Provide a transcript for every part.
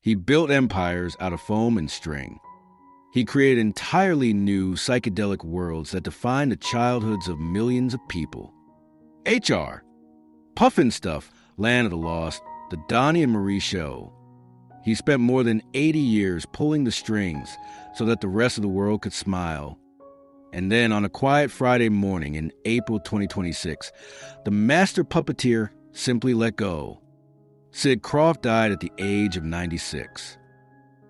He built empires out of foam and string. He created entirely new psychedelic worlds that defined the childhoods of millions of people. HR. Pufnstuf, Land of the Lost, The Donnie and Marie Show. He spent more than 80 years pulling the strings so that the rest of the world could smile. And then on a quiet Friday morning in April 2026, the master puppeteer simply let go. Sid Krofft died at the age of 96.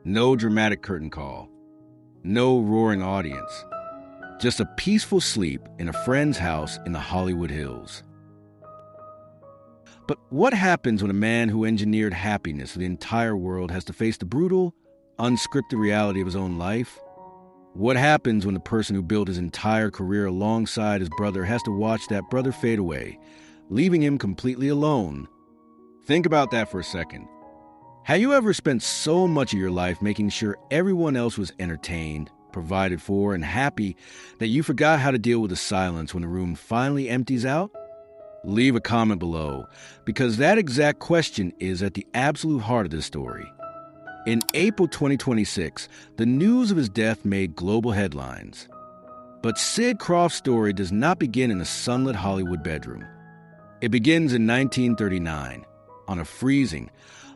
No dramatic curtain call. No roaring audience. Just a peaceful sleep in a friend's house in the Hollywood Hills. But what happens when a man who engineered happiness for the entire world has to face the brutal, unscripted reality of his own life? What happens when the person who built his entire career alongside his brother has to watch that brother fade away, leaving him completely alone? Think about that for a second. Have you ever spent so much of your life making sure everyone else was entertained, provided for, and happy that you forgot how to deal with the silence when the room finally empties out? Leave a comment below, because that exact question is at the absolute heart of this story. In April 2026, the news of his death made global headlines. But Sid Kroft's story does not begin in a sunlit Hollywood bedroom. It begins in 1939, on a freezing,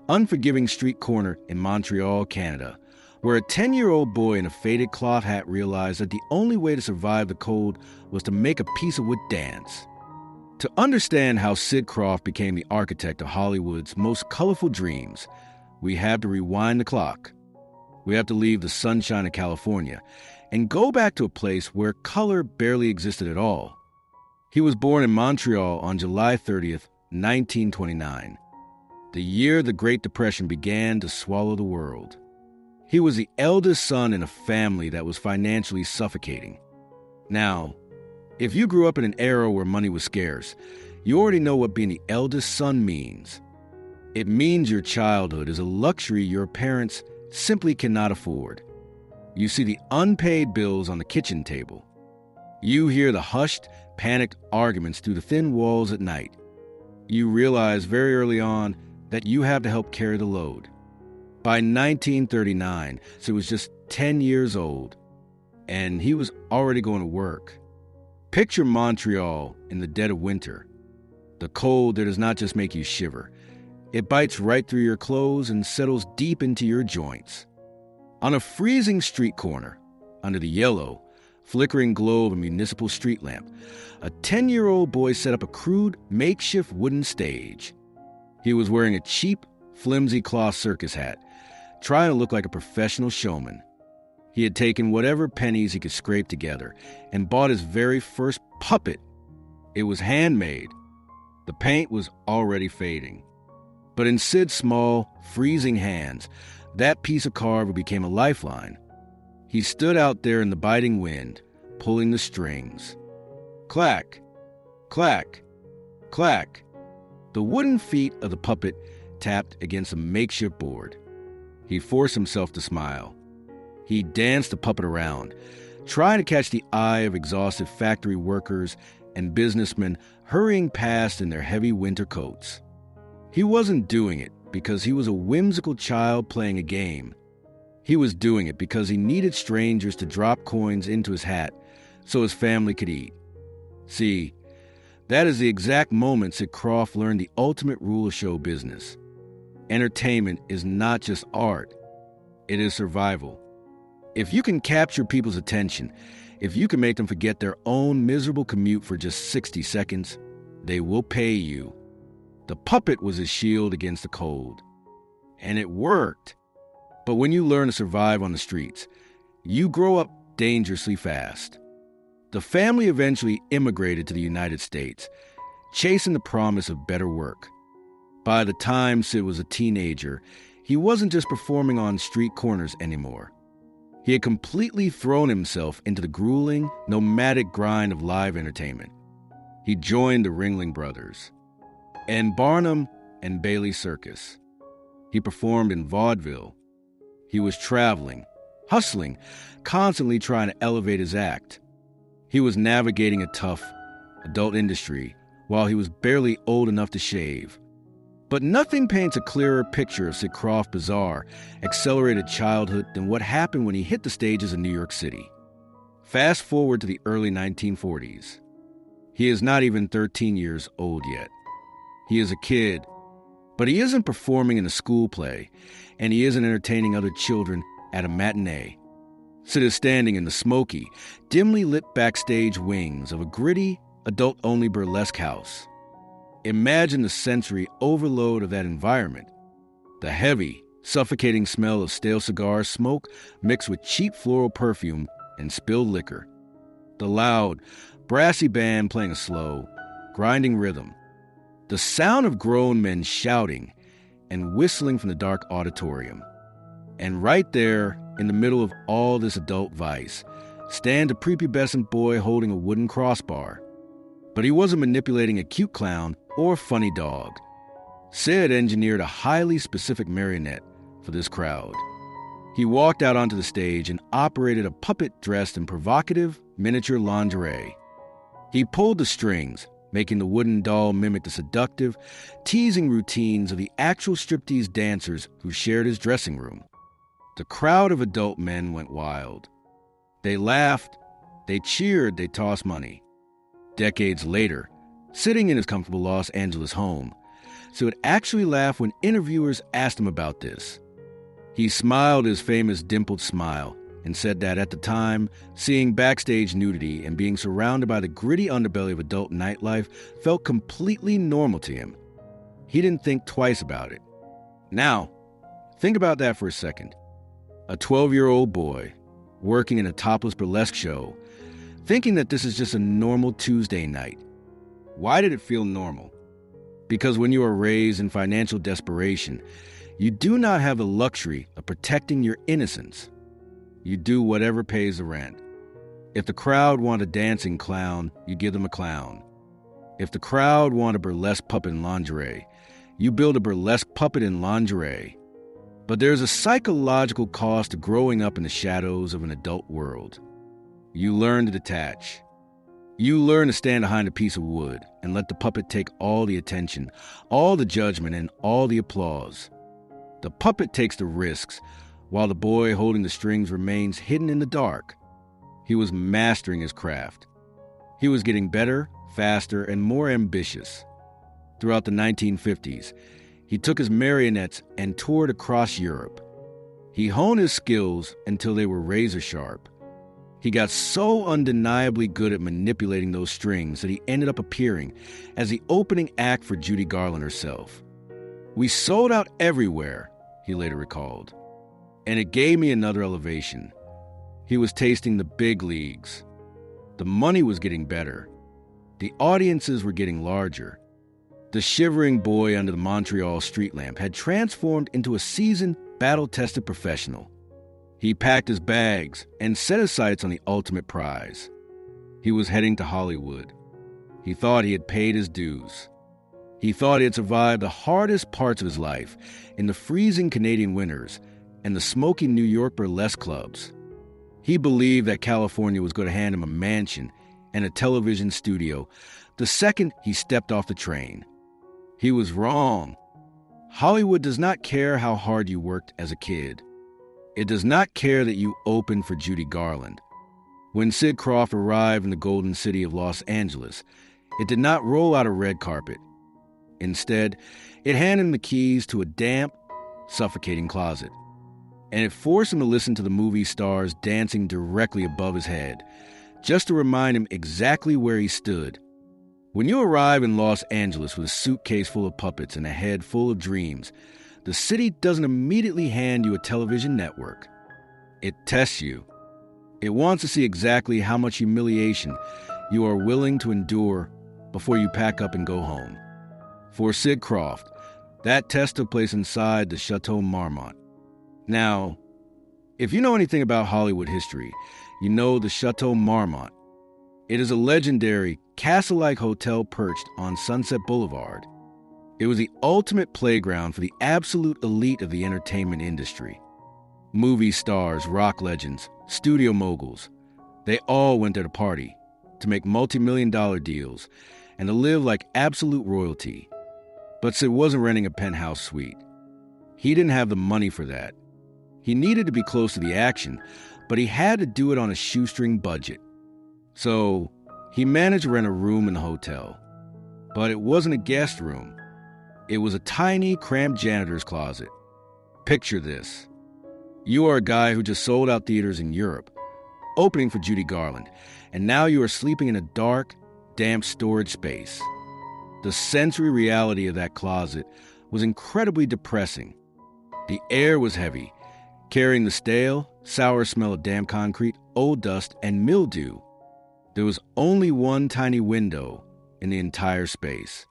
unforgiving street corner in Montreal, Canada, where a 10-year-old boy in a faded cloth hat realized that the only way to survive the cold was to make a piece of wood dance. To understand how Sid Krofft became the architect of Hollywood's most colorful dreams, we have to rewind the clock. We have to leave the sunshine of California and go back to a place where color barely existed at all. He was born in Montreal on July 30th, 1929, the year the Great Depression began to swallow the world. He was the eldest son in a family that was financially suffocating. Now, if you grew up in an era where money was scarce, you already know what being the eldest son means. It means your childhood is a luxury your parents simply cannot afford. You see the unpaid bills on the kitchen table. You hear the hushed, panicked arguments through the thin walls at night. You realize very early on that you have to help carry the load. By 1939, Sid was just 10 years old, and he was already going to work. Picture Montreal in the dead of winter. The cold that does not just make you shiver. It bites right through your clothes and settles deep into your joints. On a freezing street corner, under the yellow, flickering glow of a municipal street lamp, a 10-year-old boy set up a crude, makeshift wooden stage. He was wearing a cheap, flimsy cloth circus hat, trying to look like a professional showman. He had taken whatever pennies he could scrape together and bought his very first puppet. It was handmade. The paint was already fading. But in Sid's small, freezing hands, that piece of carving became a lifeline. He stood out there in the biting wind, pulling the strings. Clack, clack, clack. The wooden feet of the puppet tapped against a makeshift board. He forced himself to smile. He danced the puppet around, trying to catch the eye of exhausted factory workers and businessmen hurrying past in their heavy winter coats. He wasn't doing it because he was a whimsical child playing a game. He was doing it because he needed strangers to drop coins into his hat so his family could eat. See, that is the exact moment Sid Krofft learned the ultimate rule of show business. Entertainment is not just art, it is survival. If you can capture people's attention, if you can make them forget their own miserable commute for just 60 seconds, they will pay you. The puppet was his shield against the cold. And it worked. But when you learn to survive on the streets, you grow up dangerously fast. The family eventually immigrated to the United States, chasing the promise of better work. By the time Sid was a teenager, he wasn't just performing on street corners anymore. He had completely thrown himself into the grueling, nomadic grind of live entertainment. He joined the Ringling Brothers and Barnum and Bailey Circus. He performed in vaudeville. He was traveling, hustling, constantly trying to elevate his act. He was navigating a tough adult industry while he was barely old enough to shave. But nothing paints a clearer picture of Sid Kroft's bizarre, accelerated childhood than what happened when he hit the stages in New York City. Fast forward to the early 1940s. He is not even 13 years old yet. He is a kid, but he isn't performing in a school play, and he isn't entertaining other children at a matinee. Sid is standing in the smoky, dimly lit backstage wings of a gritty, adult-only burlesque house. Imagine the sensory overload of that environment. The heavy, suffocating smell of stale cigar smoke mixed with cheap floral perfume and spilled liquor. The loud, brassy band playing a slow, grinding rhythm. The sound of grown men shouting and whistling from the dark auditorium. And right there, in the middle of all this adult vice, stands a prepubescent boy holding a wooden crossbar. But he wasn't manipulating a cute clown or a funny dog. Sid engineered a highly specific marionette for this crowd. He walked out onto the stage and operated a puppet dressed in provocative, miniature lingerie. He pulled the strings, making the wooden doll mimic the seductive, teasing routines of the actual striptease dancers who shared his dressing room. The crowd of adult men went wild. They laughed, they cheered, they tossed money. Decades later, sitting in his comfortable Los Angeles home, Sid would actually laugh when interviewers asked him about this. He smiled his famous dimpled smile and said that at the time, seeing backstage nudity and being surrounded by the gritty underbelly of adult nightlife felt completely normal to him. He didn't think twice about it. Now, think about that for a second. A 12-year-old boy working in a topless burlesque show, thinking that this is just a normal Tuesday night. Why did it feel normal? Because when you are raised in financial desperation, you do not have the luxury of protecting your innocence. You do whatever pays the rent. If the crowd want a dancing clown, you give them a clown. If the crowd want a burlesque puppet in lingerie, you build a burlesque puppet in lingerie. But there's a psychological cost to growing up in the shadows of an adult world. You learn to detach. You learn to stand behind a piece of wood and let the puppet take all the attention, all the judgment, and all the applause. The puppet takes the risks, while the boy holding the strings remains hidden in the dark. He was mastering his craft. He was getting better, faster, and more ambitious. Throughout the 1950s, he took his marionettes and toured across Europe. He honed his skills until they were razor sharp. He got so undeniably good at manipulating those strings that he ended up appearing as the opening act for Judy Garland herself. "We sold out everywhere," he later recalled. "And it gave me another elevation. He was tasting the big leagues. The money was getting better. The audiences were getting larger. The shivering boy under the Montreal street lamp had transformed into a seasoned, battle-tested professional. He packed his bags and set his sights on the ultimate prize. He was heading to Hollywood. He thought he had paid his dues. He thought he had survived the hardest parts of his life in the freezing Canadian winters and the smoky New York burlesque clubs. He believed that California was going to hand him a mansion and a television studio the second he stepped off the train. He was wrong. Hollywood does not care how hard you worked as a kid. It does not care that you opened for Judy Garland. When Sid Krofft arrived in the golden city of Los Angeles, it did not roll out a red carpet. Instead, it handed him the keys to a damp, suffocating closet. And it forced him to listen to the movie stars dancing directly above his head, just to remind him exactly where he stood. When you arrive in Los Angeles with a suitcase full of puppets and a head full of dreams, the city doesn't immediately hand you a television network. It tests you. It wants to see exactly how much humiliation you are willing to endure before you pack up and go home. For Sid Krofft, that test took place inside the Chateau Marmont. Now, if you know anything about Hollywood history, you know the Chateau Marmont. It is a legendary, castle-like hotel perched on Sunset Boulevard. It was the ultimate playground for the absolute elite of the entertainment industry. Movie stars, rock legends, studio moguls, they all went there to party, to make multi-million-dollar deals, and to live like absolute royalty. But Sid wasn't renting a penthouse suite. He didn't have the money for that. He needed to be close to the action, but he had to do it on a shoestring budget. So he managed to rent a room in the hotel. But it wasn't a guest room. It was a tiny, cramped janitor's closet. Picture this. You are a guy who just sold out theaters in Europe, opening for Judy Garland, and now you are sleeping in a dark, damp storage space. The sensory reality of that closet was incredibly depressing. The air was heavy, carrying the stale, sour smell of damp concrete, old dust, and mildew. There was only one tiny window in the entire space.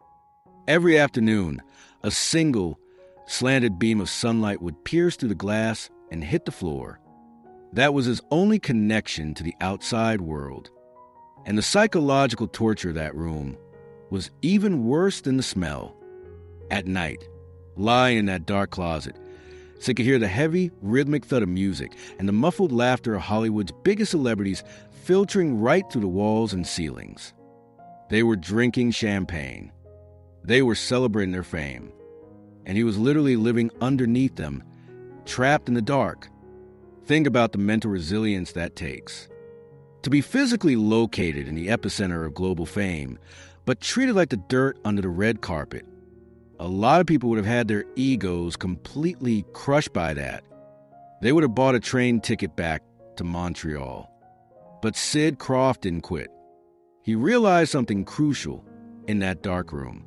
Every afternoon, a single, slanted beam of sunlight would pierce through the glass and hit the floor. That was his only connection to the outside world. And the psychological torture of that room was even worse than the smell. At night, lying in that dark closet, Sid could hear the heavy, rhythmic thud of music and the muffled laughter of Hollywood's biggest celebrities filtering right through the walls and ceilings. They were drinking champagne. They were celebrating their fame. And he was literally living underneath them, trapped in the dark. Think about the mental resilience that takes. To be physically located in the epicenter of global fame, but treated like the dirt under the red carpet. A lot of people would have had their egos completely crushed by that. They would have bought a train ticket back to Montreal. But Sid Krofft didn't quit. He realized something crucial in that dark room.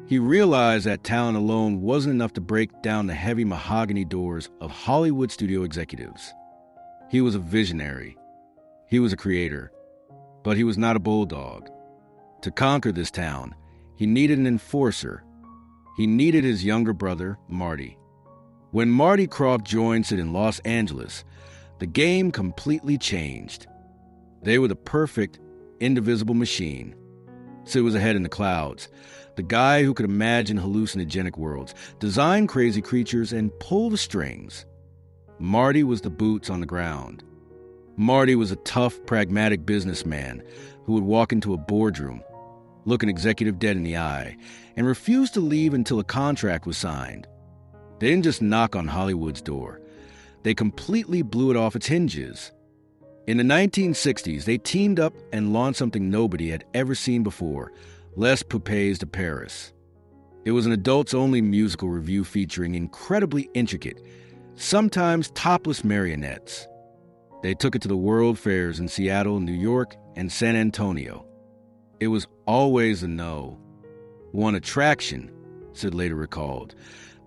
He realized that talent alone wasn't enough to break down the heavy mahogany doors of Hollywood studio executives. He was a visionary. He was a creator. But he was not a bulldog. To conquer this town, he needed an enforcer. He needed his younger brother, Marty. When Marty Krofft joined Sid in Los Angeles, the game completely changed. They were the perfect, indivisible machine. Sid was ahead in the clouds, the guy who could imagine hallucinogenic worlds, design crazy creatures, and pull the strings. Marty was the boots on the ground. Marty was a tough, pragmatic businessman who would walk into a boardroom, look an executive dead in the eye, and refuse to leave until a contract was signed. They didn't just knock on Hollywood's door. They completely blew it off its hinges. In the 1960s, they teamed up and launched something nobody had ever seen before, Les Poupées de Paris. It was an adults-only musical revue featuring incredibly intricate, sometimes topless marionettes. They took it to the World Fairs in Seattle, New York, and San Antonio. It was always a no. One attraction, Sid later recalled,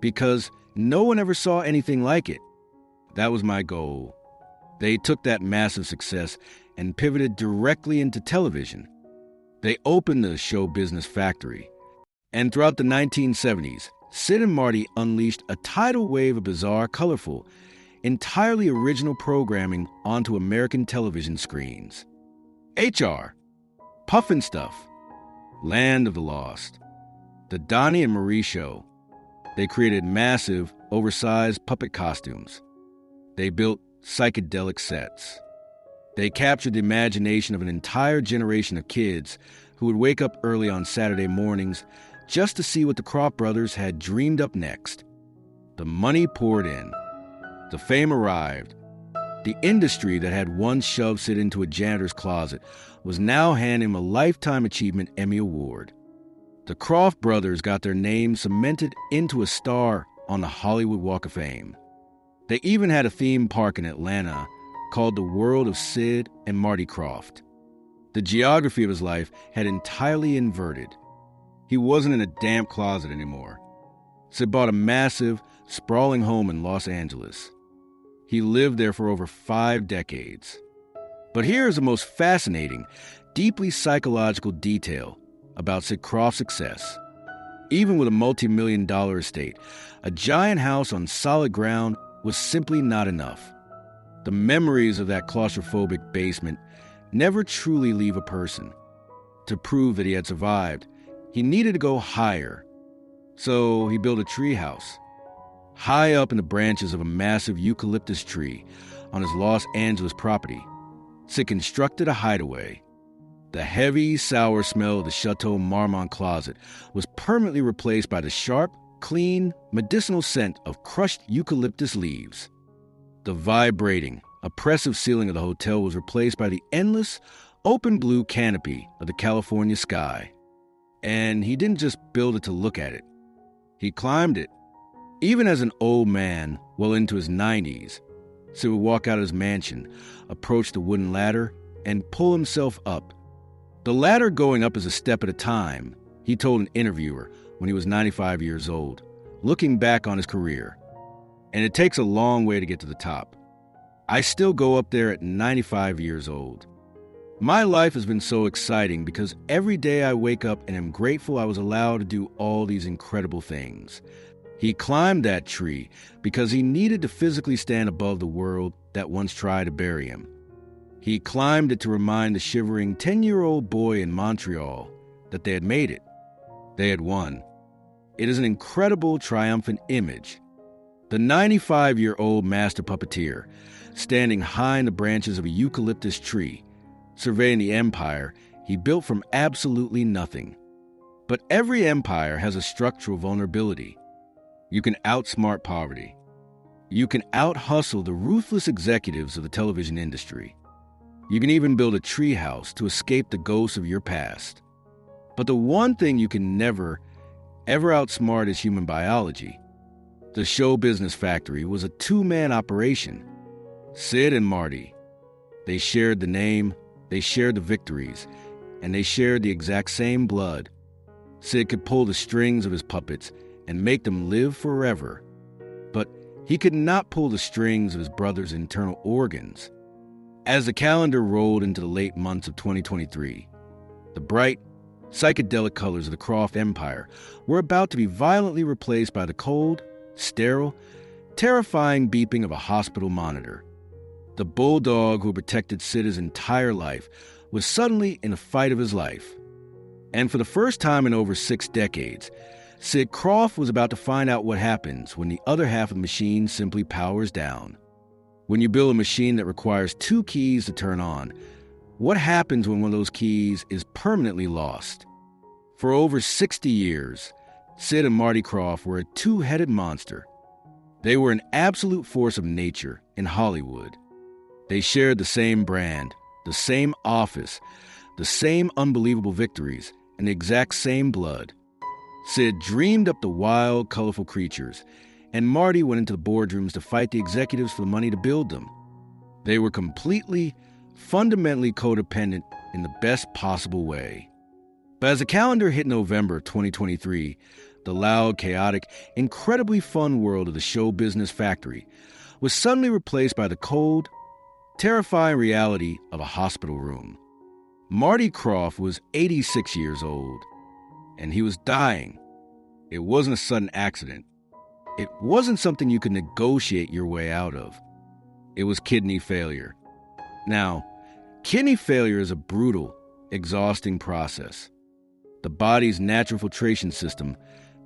because no one ever saw anything like it. That was my goal. They took that massive success and pivoted directly into television. They opened the Showbusiness Factory. And throughout the 1970s, Sid and Marty unleashed a tidal wave of bizarre, colorful, entirely original programming onto American television screens. HR, Pufnstuf, Land of the Lost, The Donnie and Marie Show. They created massive, oversized puppet costumes. They built psychedelic sets. They captured the imagination of an entire generation of kids who would wake up early on Saturday mornings just to see what the Krofft brothers had dreamed up next. The money poured in. The fame arrived. The industry that had once shoved Sid into a janitor's closet was now handing him a Lifetime Achievement Emmy Award. The Krofft brothers got their names cemented into a star on the Hollywood Walk of Fame. They even had a theme park in Atlanta called the World of Sid and Marty Krofft. The geography of his life had entirely inverted. He wasn't in a damp closet anymore. Sid bought a massive, sprawling home in Los Angeles. He lived there for over 5 decades. But here is the most fascinating, deeply psychological detail about Sid Kroft's success. Even with a multi-million-dollar estate, a giant house on solid ground was simply not enough. The memories of that claustrophobic basement never truly leave a person. To prove that he had survived, he needed to go higher. So he built a treehouse, high up in the branches of a massive eucalyptus tree on his Los Angeles property. Sid constructed a hideaway. The heavy, sour smell of the Chateau Marmont closet was permanently replaced by the sharp, clean, medicinal scent of crushed eucalyptus leaves. The vibrating, oppressive ceiling of the hotel was replaced by the endless, open blue canopy of the California sky. And he didn't just build it to look at it. He climbed it. Even as an old man, well into his 90s, Sid would walk out of his mansion, approach the wooden ladder, and pull himself up. The ladder going up is a step at a time, he told an interviewer when he was 95 years old, looking back on his career. And it takes a long way to get to the top. I still go up there at 95 years old. My life has been so exciting because every day I wake up and am grateful I was allowed to do all these incredible things. He climbed that tree because he needed to physically stand above the world that once tried to bury him. He climbed it to remind the shivering 10-year-old boy in Montreal that they had made it. They had won. It is an incredible, triumphant image. The 95-year-old master puppeteer, standing high in the branches of a eucalyptus tree, surveying the empire he built from absolutely nothing. But every empire has a structural vulnerability. You can outsmart poverty. You can out-hustle the ruthless executives of the television industry. You can even build a treehouse to escape the ghosts of your past. But the one thing you can never, ever outsmart is human biology. The Showbusiness Factory was a two-man operation. Sid and Marty. They shared the name, they shared the victories, and they shared the exact same blood. Sid could pull the strings of his puppets and make them live forever. But he could not pull the strings of his brother's internal organs. As the calendar rolled into the late months of 2023, the bright, psychedelic colors of the Krofft empire were about to be violently replaced by the cold, sterile, terrifying beeping of a hospital monitor. The bulldog who protected Sid his entire life was suddenly in a fight of his life. And for the first time in over 6 decades, Sid Krofft was about to find out what happens when the other half of the machine simply powers down. When you build a machine that requires 2 keys to turn on, what happens when one of those keys is permanently lost? For over 60 years, Sid and Marty Krofft were a two-headed monster. They were an absolute force of nature in Hollywood. They shared the same brand, the same office, the same unbelievable victories, and the exact same blood. Sid dreamed up the wild, colorful creatures, and Marty went into the boardrooms to fight the executives for the money to build them. They were completely, fundamentally codependent in the best possible way. But as the calendar hit November 2023, the loud, chaotic, incredibly fun world of the Showbusiness Factory was suddenly replaced by the cold, terrifying reality of a hospital room. Marty Krofft was 86 years old, and he was dying. It wasn't a sudden accident. It wasn't something you could negotiate your way out of. It was kidney failure. Now, kidney failure is a brutal, exhausting process. The body's natural filtration system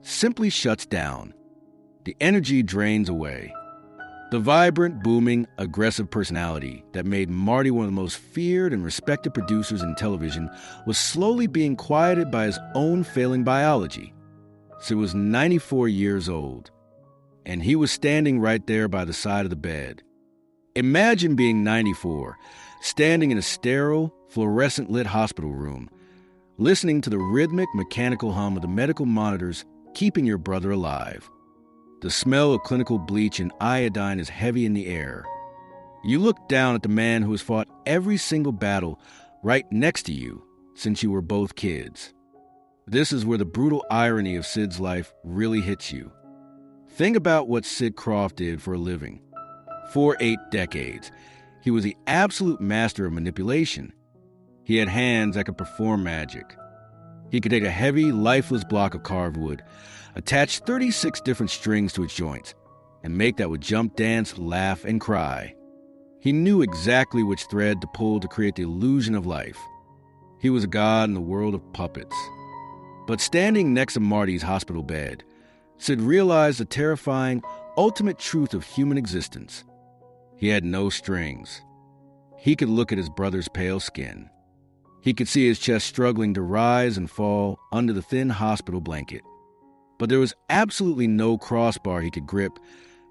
simply shuts down. The energy drains away. The vibrant, booming, aggressive personality that made Marty one of the most feared and respected producers in television was slowly being quieted by his own failing biology. Sid was 94 years old, and he was standing right there by the side of the bed. Imagine being 94, standing in a sterile, fluorescent-lit hospital room, listening to the rhythmic, mechanical hum of the medical monitors keeping your brother alive. The smell of clinical bleach and iodine is heavy in the air. You look down at the man who has fought every single battle right next to you since you were both kids. This is where the brutal irony of Sid's life really hits you. Think about what Sid Krofft did for a living. For 8 decades, he was the absolute master of manipulation. He had hands that could perform magic. He could take a heavy, lifeless block of carved wood, attach 36 different strings to its joints, and make that would jump, dance, laugh, and cry. He knew exactly which thread to pull to create the illusion of life. He was a god in the world of puppets. But standing next to Marty's hospital bed, Sid realized the terrifying, ultimate truth of human existence. He had no strings. He could look at his brother's pale skin. He could see his chest struggling to rise and fall under the thin hospital blanket. But there was absolutely no crossbar he could grip,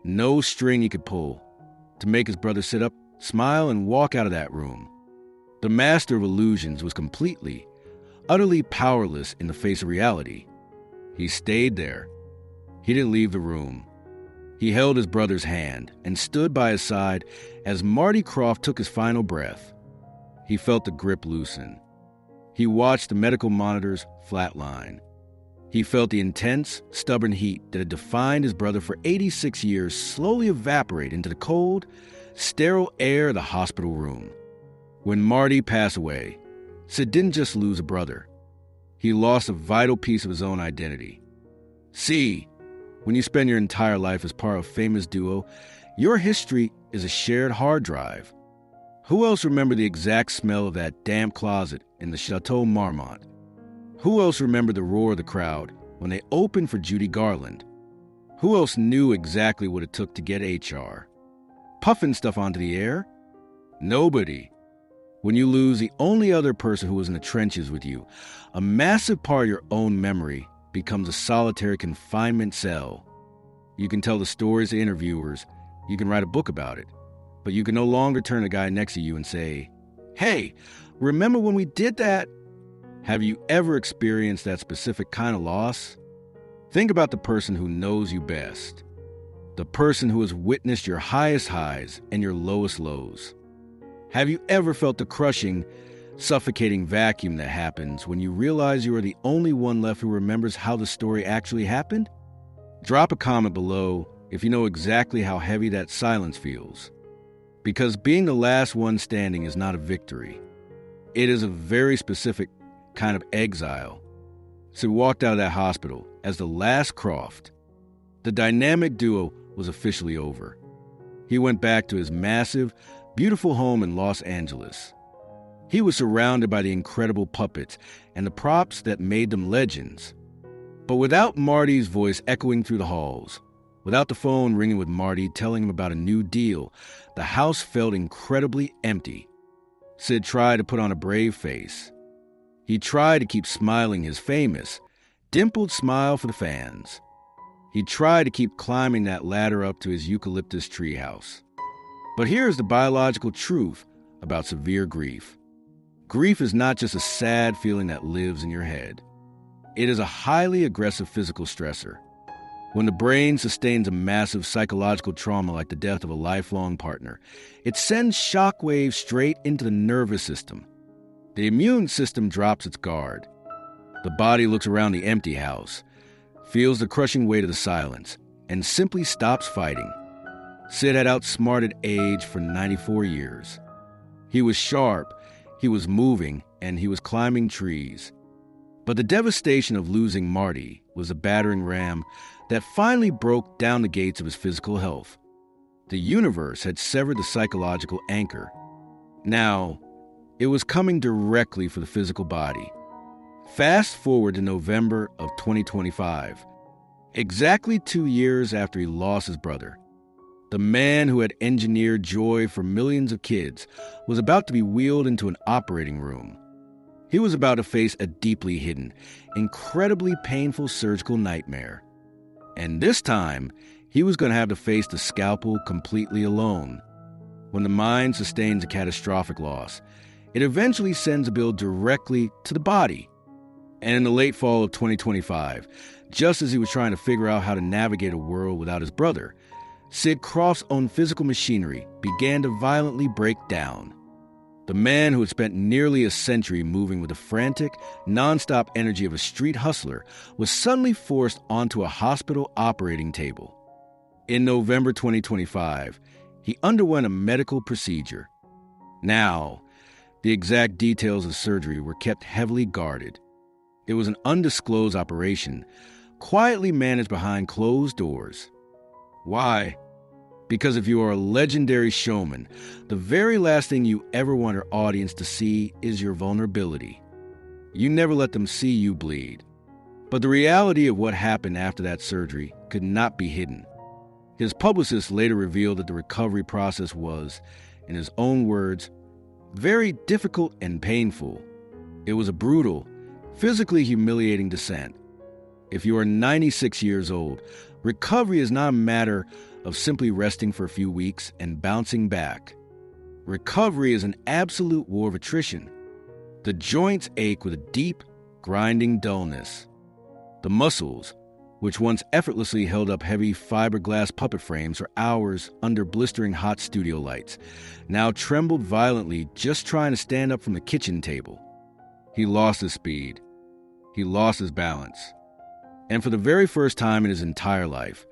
no string he could pull, to make his brother sit up, smile, and walk out of that room. The master of illusions was completely, utterly powerless in the face of reality. He stayed there. He didn't leave the room. He held his brother's hand and stood by his side as Marty Krofft took his final breath. He felt the grip loosen. He watched the medical monitors flatline. He felt the intense, stubborn heat that had defined his brother for 86 years slowly evaporate into the cold, sterile air of the hospital room. When Marty passed away, Sid didn't just lose a brother. He lost a vital piece of his own identity. See, when you spend your entire life as part of a famous duo, your history is a shared hard drive. Who else remembered the exact smell of that damp closet in the Chateau Marmont? Who else remembered the roar of the crowd when they opened for Judy Garland? Who else knew exactly what it took to get HR? Pufnstuf onto the air? Nobody. When you lose the only other person who was in the trenches with you, a massive part of your own memory becomes a solitary confinement cell. You can tell the stories to interviewers, you can write a book about it, but you can no longer turn to the guy next to you and say, "Hey, remember when we did that?" Have you ever experienced that specific kind of loss? Think about the person who knows you best, the person who has witnessed your highest highs and your lowest lows. Have you ever felt the crushing, suffocating vacuum that happens when you realize you are the only one left who remembers how the story actually happened? Drop a comment below if you know exactly how heavy that silence feels. Because being the last one standing is not a victory. It is a very specific kind of exile. Sid walked out of that hospital as the last Krofft. The dynamic duo was officially over. He went back to his massive, beautiful home in Los Angeles. He was surrounded by the incredible puppets and the props that made them legends. But without Marty's voice echoing through the halls, without the phone ringing with Marty telling him about a new deal, the house felt incredibly empty. Sid tried to put on a brave face. He tried to keep smiling his famous, dimpled smile for the fans. He tried to keep climbing that ladder up to his eucalyptus treehouse. But here's the biological truth about severe grief. Grief is not just a sad feeling that lives in your head. It is a highly aggressive physical stressor. When the brain sustains a massive psychological trauma like the death of a lifelong partner, it sends shockwaves straight into the nervous system. The immune system drops its guard. The body looks around the empty house, feels the crushing weight of the silence, and simply stops fighting. Sid had outsmarted age for 94 years. He was sharp, he was moving, and he was climbing trees. But the devastation of losing Marty was a battering ram that finally broke down the gates of his physical health. The universe had severed the psychological anchor. Now, it was coming directly for the physical body. Fast forward to November of 2025, exactly 2 years after he lost his brother. The man who had engineered joy for millions of kids was about to be wheeled into an operating room. He was about to face a deeply hidden, incredibly painful surgical nightmare. And this time, he was going to have to face the scalpel completely alone. When the mind sustains a catastrophic loss, it eventually sends a bill directly to the body. And in the late fall of 2025, just as he was trying to figure out how to navigate a world without his brother, Sid Kroft's own physical machinery began to violently break down. The man who had spent nearly a century moving with the frantic, nonstop energy of a street hustler was suddenly forced onto a hospital operating table. In November 2025, he underwent a medical procedure. Now, the exact details of the surgery were kept heavily guarded. It was an undisclosed operation, quietly managed behind closed doors. Why? Because if you are a legendary showman, the very last thing you ever want your audience to see is your vulnerability. You never let them see you bleed. But the reality of what happened after that surgery could not be hidden. His publicist later revealed that the recovery process was, in his own words, very difficult and painful. It was a brutal, physically humiliating descent. If you are 96 years old, recovery is not a matter of simply resting for a few weeks and bouncing back. Recovery is an absolute war of attrition. The joints ache with a deep, grinding dullness. The muscles, which once effortlessly held up heavy fiberglass puppet frames for hours under blistering hot studio lights, now trembled violently just trying to stand up from the kitchen table. He lost his speed. He lost his balance. And for the very first time in his entire life,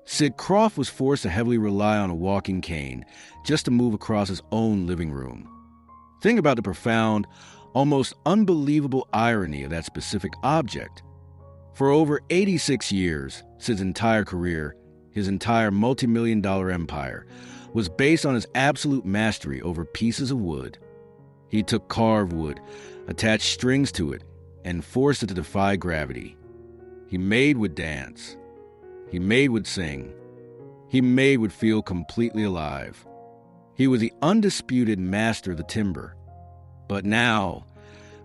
Sid Krofft was forced to heavily rely on a walking cane just to move across his own living room. Think about the profound, almost unbelievable irony of that specific object. For over 86 years, Sid's entire career, his entire multi-million-dollar empire, was based on his absolute mastery over pieces of wood. He took carved wood, attached strings to it, and forced it to defy gravity. He made wood dance. He made wood sing. He made wood feel completely alive. He was the undisputed master of the timber. But now,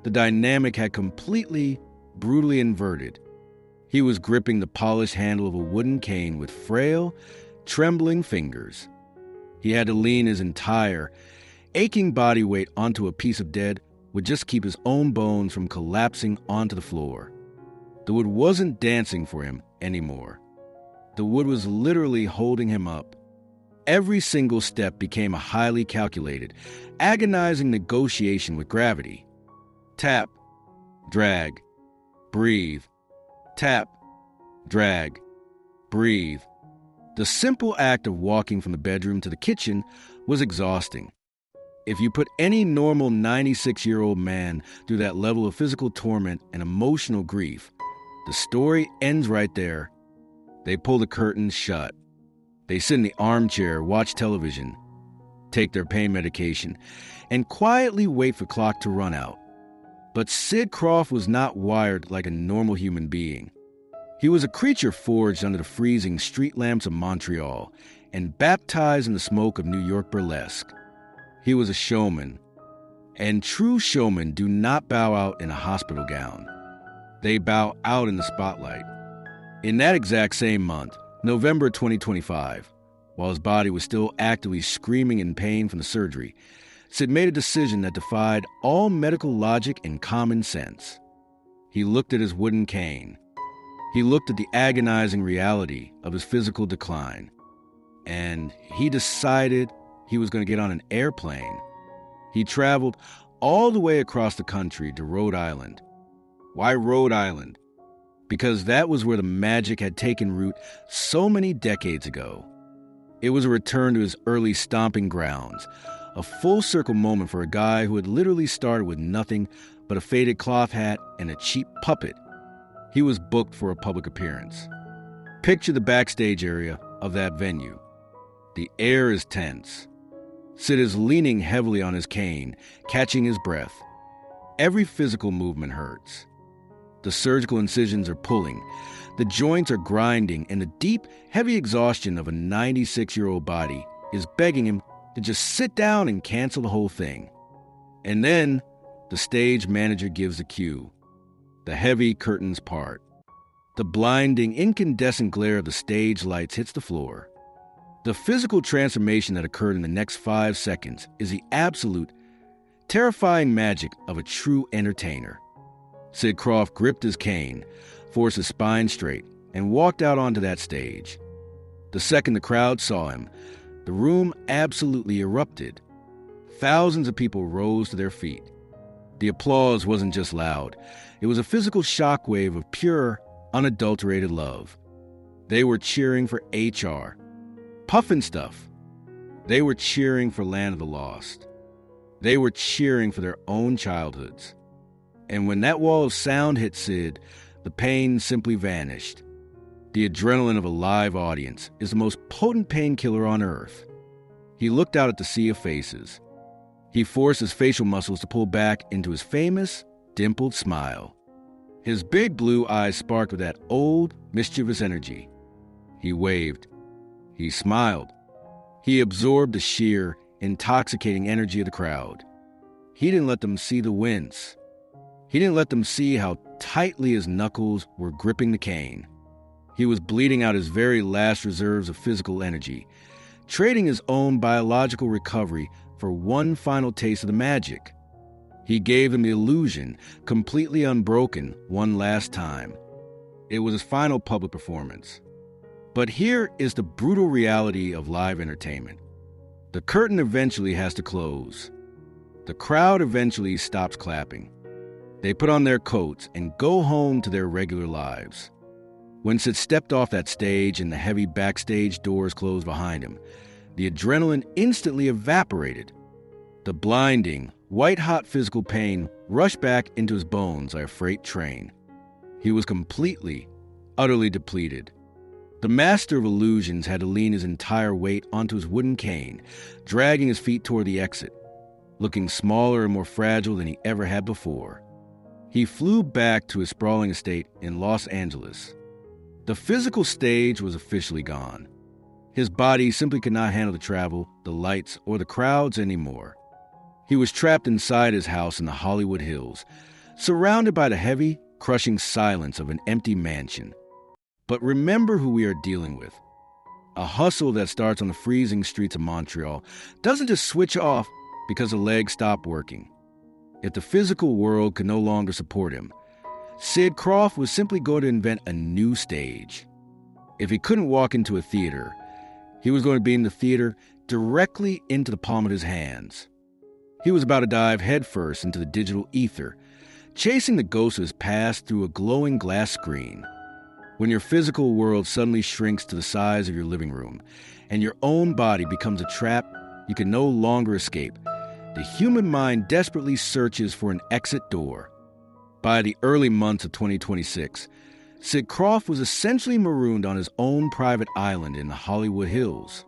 the dynamic had completely, brutally inverted. He was gripping the polished handle of a wooden cane with frail, trembling fingers. He had to lean his entire, aching body weight onto a piece of dead would just keep his own bones from collapsing onto the floor. The wood wasn't dancing for him anymore. The wood was literally holding him up. Every single step became a highly calculated, agonizing negotiation with gravity. Tap, drag, breathe. Tap, drag, breathe. The simple act of walking from the bedroom to the kitchen was exhausting. If you put any normal 96-year-old man through that level of physical torment and emotional grief, the story ends right there. They pull the curtains shut. They sit in the armchair, watch television, take their pain medication, and quietly wait for clock to run out. But Sid Krofft was not wired like a normal human being. He was a creature forged under the freezing street lamps of Montreal and baptized in the smoke of New York burlesque. He was a showman, and true showmen do not bow out in a hospital gown. They bow out in the spotlight. In that exact same month, November 2025, while his body was still actively screaming in pain from the surgery, Sid made a decision that defied all medical logic and common sense. He looked at his wooden cane. He looked at the agonizing reality of his physical decline. And he decided he was going to get on an airplane. He traveled all the way across the country to Rhode Island. Why Rhode Island? Because that was where the magic had taken root so many decades ago. It was a return to his early stomping grounds, a full-circle moment for a guy who had literally started with nothing but a faded cloth hat and a cheap puppet. He was booked for a public appearance. Picture the backstage area of that venue. The air is tense. Sid is leaning heavily on his cane, catching his breath. Every physical movement hurts. The surgical incisions are pulling, the joints are grinding, and the deep, heavy exhaustion of a 96-year-old body is begging him to just sit down and cancel the whole thing. And then, the stage manager gives the cue. The heavy curtains part. The blinding, incandescent glare of the stage lights hits the floor. The physical transformation that occurred in the next 5 seconds is the absolute, terrifying magic of a true entertainer. Sid Krofft gripped his cane, forced his spine straight, and walked out onto that stage. The second the crowd saw him, the room absolutely erupted. Thousands of people rose to their feet. The applause wasn't just loud. It was a physical shockwave of pure, unadulterated love. They were cheering for HR. Pufnstuf. They were cheering for Land of the Lost. They were cheering for their own childhoods. And when that wall of sound hit Sid, the pain simply vanished. The adrenaline of a live audience is the most potent painkiller on earth. He looked out at the sea of faces. He forced his facial muscles to pull back into his famous, dimpled smile. His big blue eyes sparked with that old, mischievous energy. He waved. He smiled. He absorbed the sheer, intoxicating energy of the crowd. He didn't let them see the wince. He didn't let them see how tightly his knuckles were gripping the cane. He was bleeding out his very last reserves of physical energy, trading his own biological recovery for one final taste of the magic. He gave them the illusion, completely unbroken, one last time. It was his final public performance. But here is the brutal reality of live entertainment. The curtain eventually has to close. The crowd eventually stops clapping. They put on their coats and go home to their regular lives. When Sid stepped off that stage and the heavy backstage doors closed behind him, the adrenaline instantly evaporated. The blinding, white-hot physical pain rushed back into his bones like a freight train. He was completely, utterly depleted. The master of illusions had to lean his entire weight onto his wooden cane, dragging his feet toward the exit, looking smaller and more fragile than he ever had before. He flew back to his sprawling estate in Los Angeles. The physical stage was officially gone. His body simply could not handle the travel, the lights, or the crowds anymore. He was trapped inside his house in the Hollywood Hills, surrounded by the heavy, crushing silence of an empty mansion. But remember who we are dealing with. A hustle that starts on the freezing streets of Montreal doesn't just switch off because a leg stopped working. If the physical world could no longer support him, Sid Krofft was simply going to invent a new stage. If he couldn't walk into a theater, he was going to beam the theater directly into the palm of his hands. He was about to dive headfirst into the digital ether, chasing the ghosts of his past through a glowing glass screen. When your physical world suddenly shrinks to the size of your living room, and your own body becomes a trap you can no longer escape, the human mind desperately searches for an exit door. By the early months of 2026, Sid Krofft was essentially marooned on his own private island in the Hollywood Hills.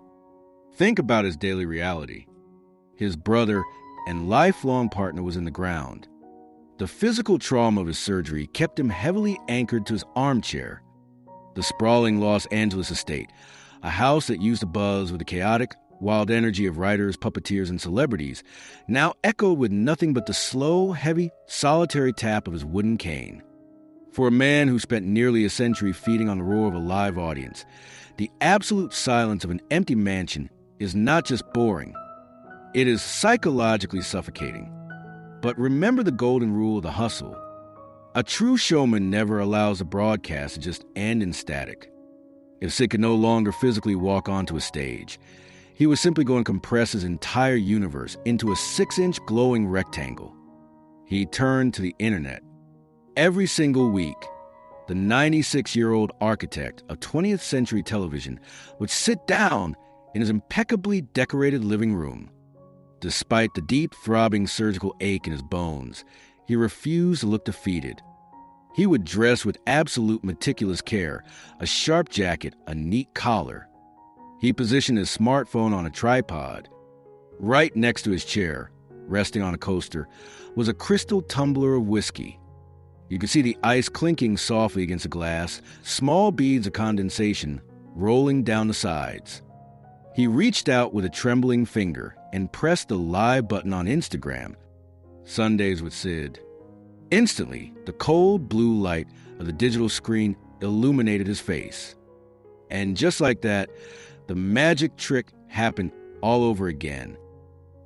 Think about his daily reality. His brother and lifelong partner was in the ground. The physical trauma of his surgery kept him heavily anchored to his armchair. The sprawling Los Angeles estate, a house that used to buzz with the chaotic, wild energy of writers, puppeteers, and celebrities, now echoed with nothing but the slow, heavy, solitary tap of his wooden cane. For a man who spent nearly a century feeding on the roar of a live audience, the absolute silence of an empty mansion is not just boring, it is psychologically suffocating. But remember the golden rule of the hustle. A true showman never allows a broadcast to just end in static. If Sid could no longer physically walk onto a stage, he was simply going to compress his entire universe into a 6-inch glowing rectangle. He turned to the internet. Every single week, the 96-year-old architect of 20th century television would sit down in his impeccably decorated living room. Despite the deep, throbbing surgical ache in his bones, he refused to look defeated. He would dress with absolute meticulous care, a sharp jacket, a neat collar. He positioned his smartphone on a tripod. Right next to his chair, resting on a coaster, was a crystal tumbler of whiskey. You could see the ice clinking softly against the glass, small beads of condensation rolling down the sides. He reached out with a trembling finger and pressed the live button on Instagram, Sundays with Sid. Instantly, the cold blue light of the digital screen illuminated his face. And just like that, the magic trick happened all over again.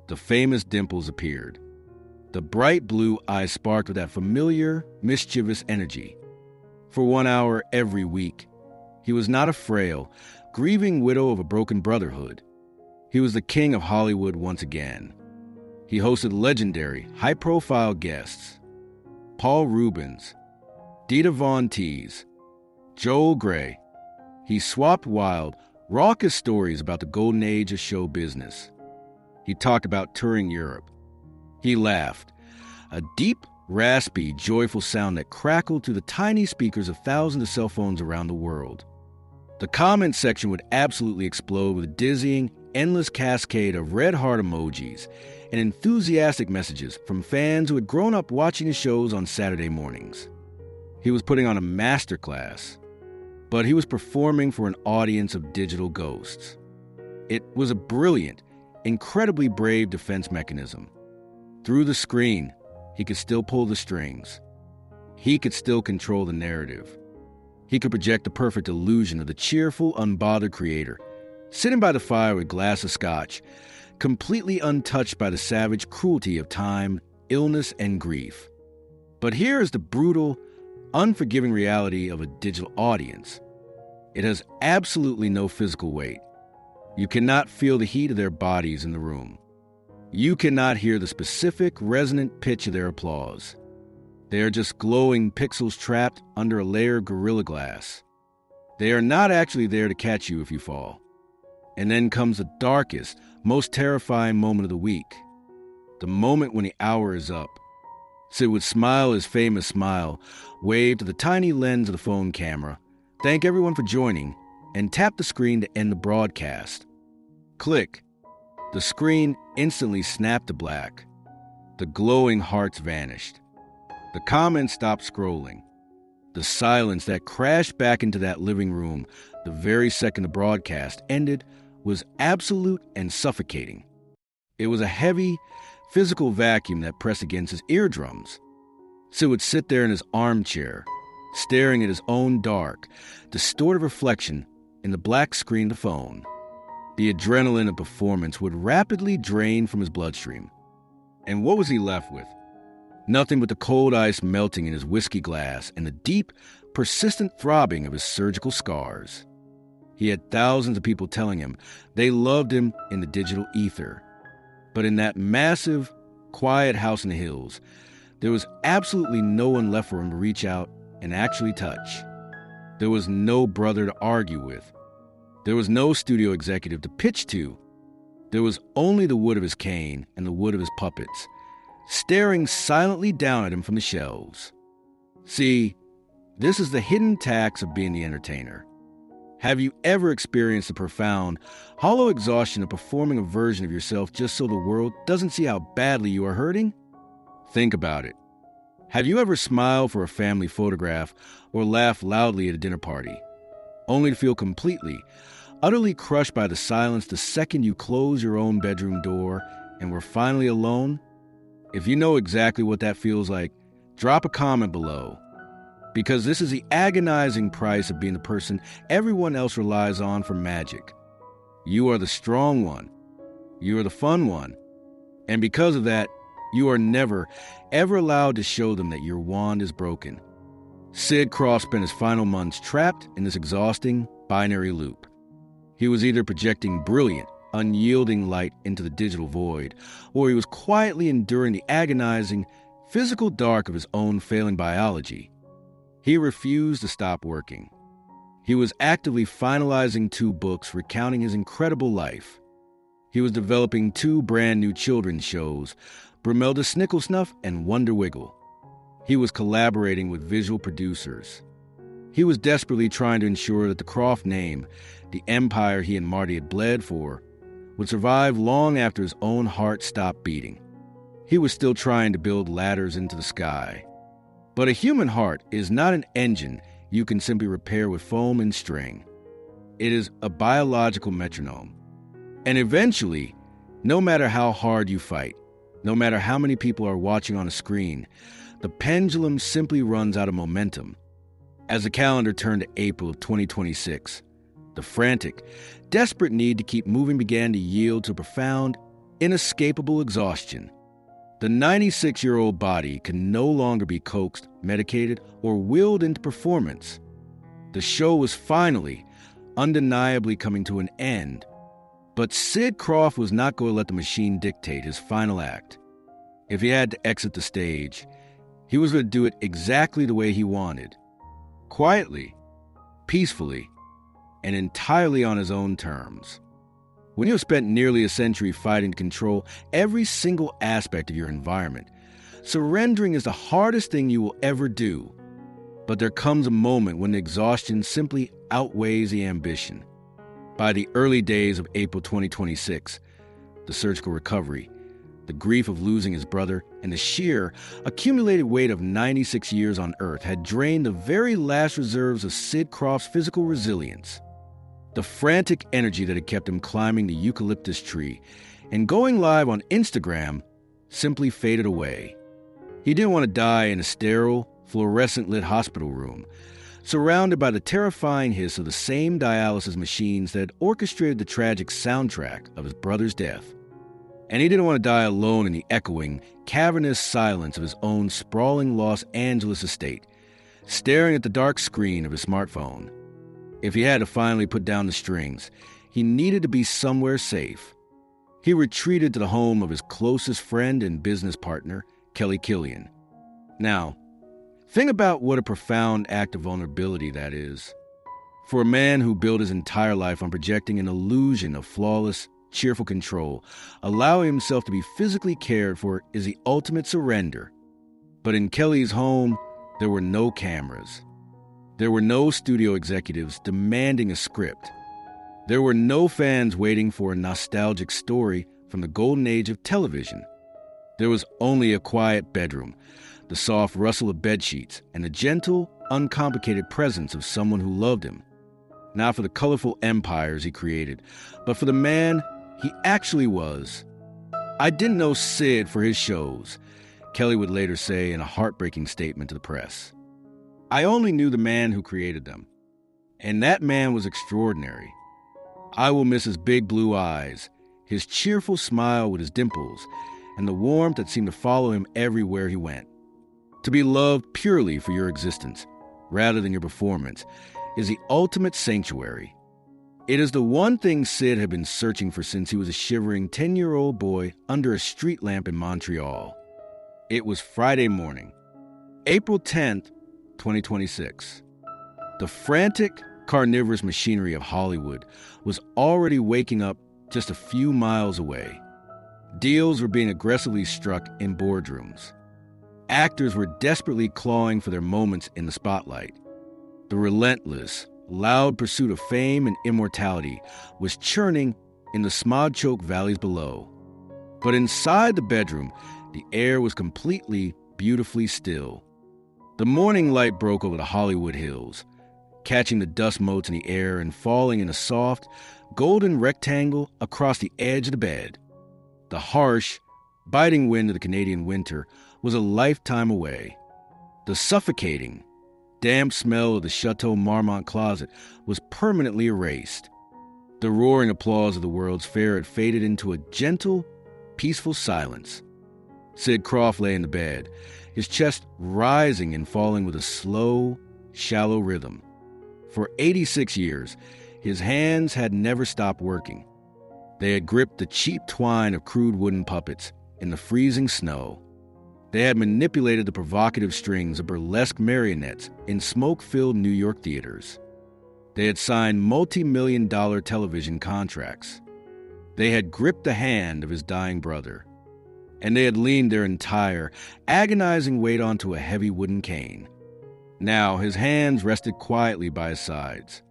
The famous dimples appeared. The bright blue eyes sparked with that familiar, mischievous energy. For 1 hour every week, he was not a frail, grieving widow of a broken brotherhood. He was the king of Hollywood once again. He hosted legendary, high-profile guests. Paul Rubens, Dita Von Teese, Joel Grey. He swapped wild, raucous stories about the golden age of show business. He talked about touring Europe. He laughed, a deep, raspy, joyful sound that crackled through the tiny speakers of thousands of cell phones around the world. The comment section would absolutely explode with a dizzying, endless cascade of red heart emojis and enthusiastic messages from fans who had grown up watching his shows on Saturday mornings. He was putting on a masterclass, but he was performing for an audience of digital ghosts. It was a brilliant, incredibly brave defense mechanism. Through the screen, he could still pull the strings. he could still control the narrative. He could project the perfect illusion of the cheerful, unbothered creator, sitting by the fire with a glass of scotch, completely untouched by the savage cruelty of time, illness, and grief. But here is the brutal, unforgiving reality of a digital audience. It has absolutely no physical weight. You cannot feel the heat of their bodies in the room. You cannot hear the specific, resonant pitch of their applause. They are just glowing pixels trapped under a layer of Gorilla Glass. They are not actually there to catch you if you fall. And then comes the darkest, most terrifying moment of the week. The moment when the hour is up. Sid would smile his famous smile, wave to the tiny lens of the phone camera, thank everyone for joining, and tap the screen to end the broadcast. Click. The screen instantly snapped to black. The glowing hearts vanished. The comments stopped scrolling. The silence that crashed back into that living room the very second the broadcast ended was absolute and suffocating. It was a heavy, physical vacuum that pressed against his eardrums. Sid would sit there in his armchair, staring at his own dark, distorted reflection in the black screen of the phone. The adrenaline of performance would rapidly drain from his bloodstream. And what was he left with? Nothing but the cold ice melting in his whiskey glass and the deep, persistent throbbing of his surgical scars. He had thousands of people telling him they loved him in the digital ether. But in that massive, quiet house in the hills, there was absolutely no one left for him to reach out and actually touch. There was no brother to argue with. There was no studio executive to pitch to. There was only the wood of his cane and the wood of his puppets, staring silently down at him from the shelves. See, this is the hidden tax of being the entertainer. Have you ever experienced the profound, hollow exhaustion of performing a version of yourself just so the world doesn't see how badly you are hurting? Think about it. Have you ever smiled for a family photograph or laughed loudly at a dinner party, only to feel completely, utterly crushed by the silence the second you close your own bedroom door and were finally alone? If you know exactly what that feels like, drop a comment below. Because this is the agonizing price of being the person everyone else relies on for magic. You are the strong one. You are the fun one. And because of that, you are never, ever allowed to show them that your wand is broken. Sid Krofft spent his final months trapped in this exhausting, binary loop. He was either projecting brilliant, unyielding light into the digital void, or he was quietly enduring the agonizing, physical dark of his own failing biology. He refused to stop working. He was actively finalizing 2 books recounting his incredible life. He was developing 2 brand new children's shows, Bromelda Snicklesnuff and Wonder Wiggle. He was collaborating with visual producers. He was desperately trying to ensure that the Krofft name, the empire he and Marty had bled for, would survive long after his own heart stopped beating. He was still trying to build ladders into the sky. But a human heart is not an engine you can simply repair with foam and string. It is a biological metronome. And eventually, no matter how hard you fight, no matter how many people are watching on a screen, the pendulum simply runs out of momentum. As the calendar turned to April of 2026, the frantic, desperate need to keep moving began to yield to profound, inescapable exhaustion. The 96-year-old body can no longer be coaxed, medicated, or willed into performance. The show was finally, undeniably coming to an end. But Sid Krofft was not going to let the machine dictate his final act. If he had to exit the stage, he was going to do it exactly the way he wanted. Quietly, peacefully, and entirely on his own terms. When you have spent nearly a century fighting to control every single aspect of your environment, surrendering is the hardest thing you will ever do. But there comes a moment when the exhaustion simply outweighs the ambition. By the early days of April 2026, the surgical recovery, the grief of losing his brother, and the sheer, accumulated weight of 96 years on Earth had drained the very last reserves of Sid Kroft's physical resilience. The frantic energy that had kept him climbing the eucalyptus tree and going live on Instagram simply faded away. He didn't want to die in a sterile, fluorescent-lit hospital room, surrounded by the terrifying hiss of the same dialysis machines that had orchestrated the tragic soundtrack of his brother's death. And he didn't want to die alone in the echoing, cavernous silence of his own sprawling Los Angeles estate, staring at the dark screen of his smartphone. If he had to finally put down the strings, he needed to be somewhere safe. He retreated to the home of his closest friend and business partner, Kelly Killian. Now, think about what a profound act of vulnerability that is. For a man who built his entire life on projecting an illusion of flawless, cheerful control, allowing himself to be physically cared for is the ultimate surrender. But in Kelly's home, there were no cameras. There were no studio executives demanding a script. There were no fans waiting for a nostalgic story from the golden age of television. There was only a quiet bedroom, the soft rustle of bedsheets, and the gentle, uncomplicated presence of someone who loved him. Not for the colorful empires he created, but for the man he actually was. "I didn't know Sid for his shows," Kelly would later say in a heartbreaking statement to the press. "I only knew the man who created them. And that man was extraordinary. I will miss his big blue eyes, his cheerful smile with his dimples, and the warmth that seemed to follow him everywhere he went. To be loved purely for your existence, rather than your performance, is the ultimate sanctuary. It is the one thing Sid had been searching for since he was a shivering 10-year-old boy under a street lamp in Montreal." It was Friday morning, April 10th, 2026. The frantic, carnivorous machinery of Hollywood was already waking up just a few miles away. Deals were being aggressively struck in boardrooms. Actors were desperately clawing for their moments in the spotlight. The relentless, loud pursuit of fame and immortality was churning in the smog-choked valleys below. But inside the bedroom, the air was completely, beautifully still. The morning light broke over the Hollywood hills, catching the dust motes in the air and falling in a soft, golden rectangle across the edge of the bed. The harsh, biting wind of the Canadian winter was a lifetime away. The suffocating, damp smell of the Chateau Marmont closet was permanently erased. The roaring applause of the World's Fair had faded into a gentle, peaceful silence. Sid Krofft lay in the bed, his chest rising and falling with a slow, shallow rhythm. For 86 years, his hands had never stopped working. They had gripped the cheap twine of crude wooden puppets in the freezing snow. They had manipulated the provocative strings of burlesque marionettes in smoke-filled New York theaters. They had signed multi-million-dollar television contracts. They had gripped the hand of his dying brother. And they had leaned their entire, agonizing weight onto a heavy wooden cane. Now his hands rested quietly by his sides,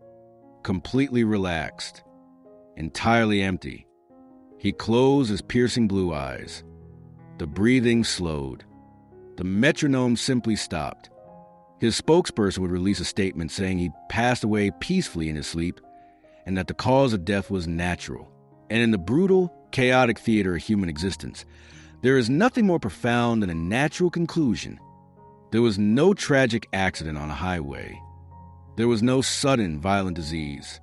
completely relaxed, entirely empty. He closed his piercing blue eyes. The breathing slowed. The metronome simply stopped. His spokesperson would release a statement saying he'd passed away peacefully in his sleep and that the cause of death was natural. And in the brutal, chaotic theater of human existence, there is nothing more profound than a natural conclusion. There was no tragic accident on a highway. There was no sudden, violent disease.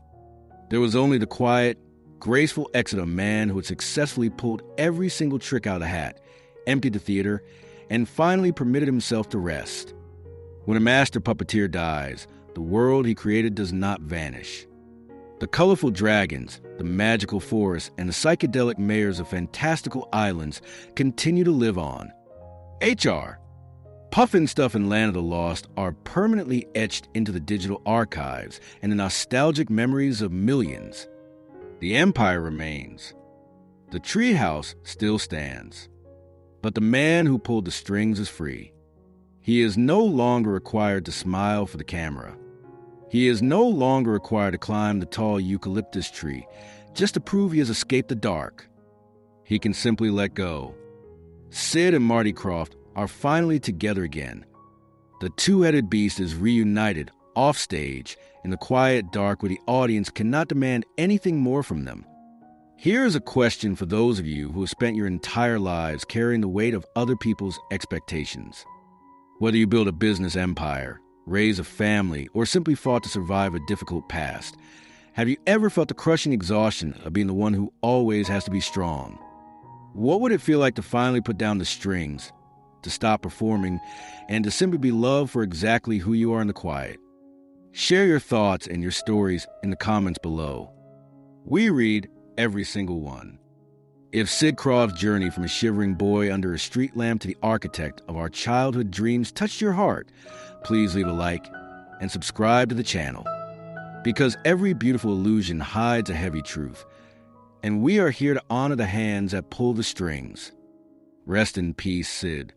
There was only the quiet, graceful exit of a man who had successfully pulled every single trick out of the hat, emptied the theater, and finally permitted himself to rest. When a master puppeteer dies, the world he created does not vanish. The colorful dragons, the magical forests, and the psychedelic mayors of fantastical islands continue to live on. HR. Pufnstuf and Land of the Lost are permanently etched into the digital archives and the nostalgic memories of millions. The empire remains. The treehouse still stands. But the man who pulled the strings is free. He is no longer required to smile for the camera. He is no longer required to climb the tall eucalyptus tree just to prove he has escaped the dark. He can simply let go. Sid and Marty Krofft are finally together again. The two-headed beast is reunited offstage in the quiet dark where the audience cannot demand anything more from them. Here is a question for those of you who have spent your entire lives carrying the weight of other people's expectations. Whether you build a business empire, raise a family, or simply fought to survive a difficult past, have you ever felt the crushing exhaustion of being the one who always has to be strong? What would it feel like to finally put down the strings, to stop performing, and to simply be loved for exactly who you are in the quiet? Share your thoughts and your stories in the comments below. We read every single one. If Sid Krofft's journey from a shivering boy under a street lamp to the architect of our childhood dreams touched your heart, please leave a like and subscribe to the channel. Because every beautiful illusion hides a heavy truth, and we are here to honor the hands that pull the strings. Rest in peace, Sid.